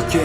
Ok.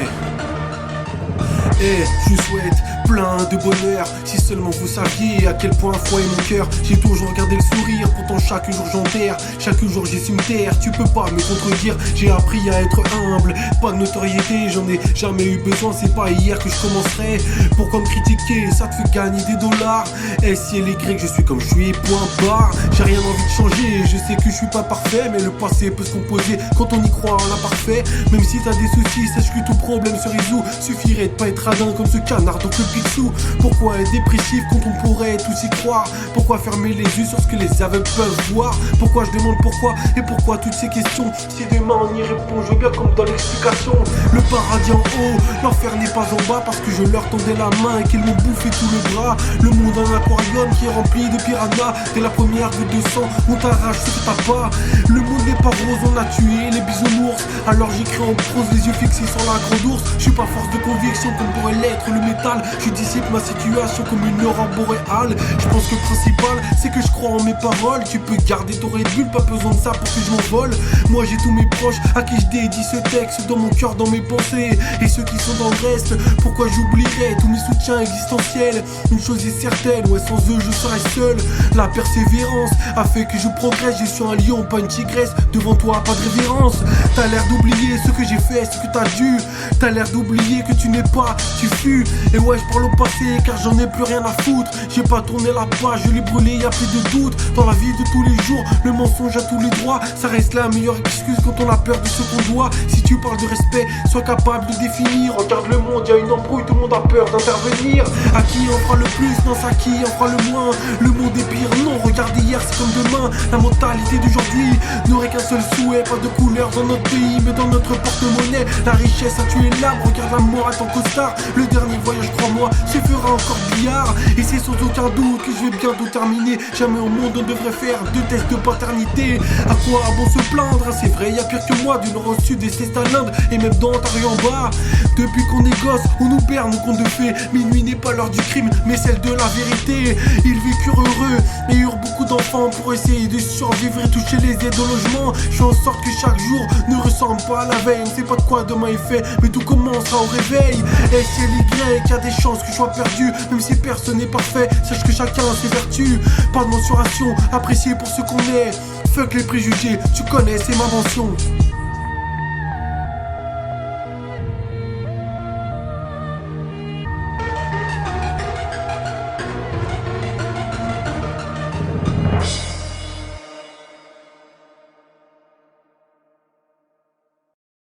Et je vous souhaite plein de bonheur. Si seulement vous saviez à quel point foi est mon cœur. J'ai toujours gardé le sourire, pourtant chaque jour j'enterre. Chaque jour j'ai su me taire, tu peux pas me contredire. J'ai appris à être humble, pas de notoriété, j'en ai jamais eu besoin. C'est pas hier que je commencerai. Pourquoi me critiquer, ça te fait gagner des dollars. S, y les grecs, je suis comme je suis, point barre. J'ai rien envie de changer, je sais que je suis pas parfait. Mais le passé peut se composer quand on y croit en l'imparfait. Même si t'as des soucis, sache que tout problème se résout. Suffirait de pas être radin comme ce canard donc le Picsou. Pourquoi être dépressif quand on pourrait tous y croire? Pourquoi fermer les yeux sur ce que les aveugles peuvent voir? Pourquoi je demande pourquoi et pourquoi toutes ces questions? Si demain on y répond, je veux bien comme dans l'explication. Le paradis en haut, l'enfer n'est pas en bas. Parce que je leur tendais la main et qu'ils m'ont bouffé tout le bras. Le monde en aquarium qui est rempli de piranhas. Dès la première goutte de sang, on t'arrache ce que t'as pas. Le monde n'est pas rose, on a tué les bisounours. Alors j'écris en prose, les yeux fixés sur la grande ours. Je suis pas force de conviction comme pourrait l'être le métal. Je dissipe ma situation comme une aurore boréale. Je pense que le principal c'est que je crois en mes paroles. Tu peux garder ton Red Bull, pas besoin de ça pour que je m'envole. Moi j'ai tous mes proches à qui je dédie ce texte. Dans mon cœur, dans mes pensées. Et ceux qui sont dans le reste, pourquoi j'oublierais tous mes soutiens existentiels? Une chose est certaine, ouais, sans eux je serais seul. La persévérance a fait que je progresse. Je suis un lion, pas une tigresse. Devant toi pas de révérence. T'as l'air d'oublier ce que j'ai fait, ce que t'as dû. T'as l'air d'oublier que tu n'es pas, tu fus. Et ouais, je parle au passé car j'en ai plus rien à foutre. J'ai pas tourné la page, je l'ai brûlé, y'a plus de doute. Dans la vie de tous les jours, le mensonge a tous les droits. Ça reste la meilleure excuse quand on a peur de ce qu'on doit. Si tu parles de respect, sois capable de définir. Regarde le monde, y'a une embrouille, tout le monde a peur d'intervenir. À qui on fera le plus, non, c'est à qui on fera le moins. Le monde est pire, non, regarde hier, c'est comme demain. La mentalité d'aujourd'hui n'aurait qu'un seul souhait. Pas de couleur dans notre pays, mais dans notre porte-monnaie. La richesse a tué l'âme, regarde la mort à ton costard. Le dernier voyage, crois-moi, se fera encore billard. Et c'est sans aucun doute que je vais bientôt terminer. Jamais au monde on devrait faire de tests de paternité. À quoi bon se plaindre, hein, c'est vrai, y'a pire que moi. Du nord au sud et c'est à l'Inde, et même dans Ontario en bas. Depuis qu'on est gosse, on nous perd nos contes de fées. Minuit n'est pas l'heure du crime, mais celle de la vérité. Ils vécurent heureux et eurent beaucoup d'enfants pour essayer de survivre et toucher les aides au logement. Je fais en sorte que chaque jour ne ressemble pas à la veille. On sait pas de quoi demain est fait, mais tout commencera au réveil. Et si Y, y a des chances que je sois perdu. Même si personne n'est parfait, sache que chacun a ses vertus. Pas de mensuration, apprécié pour ce qu'on est. Fuck les préjugés, tu connais, c'est ma mention.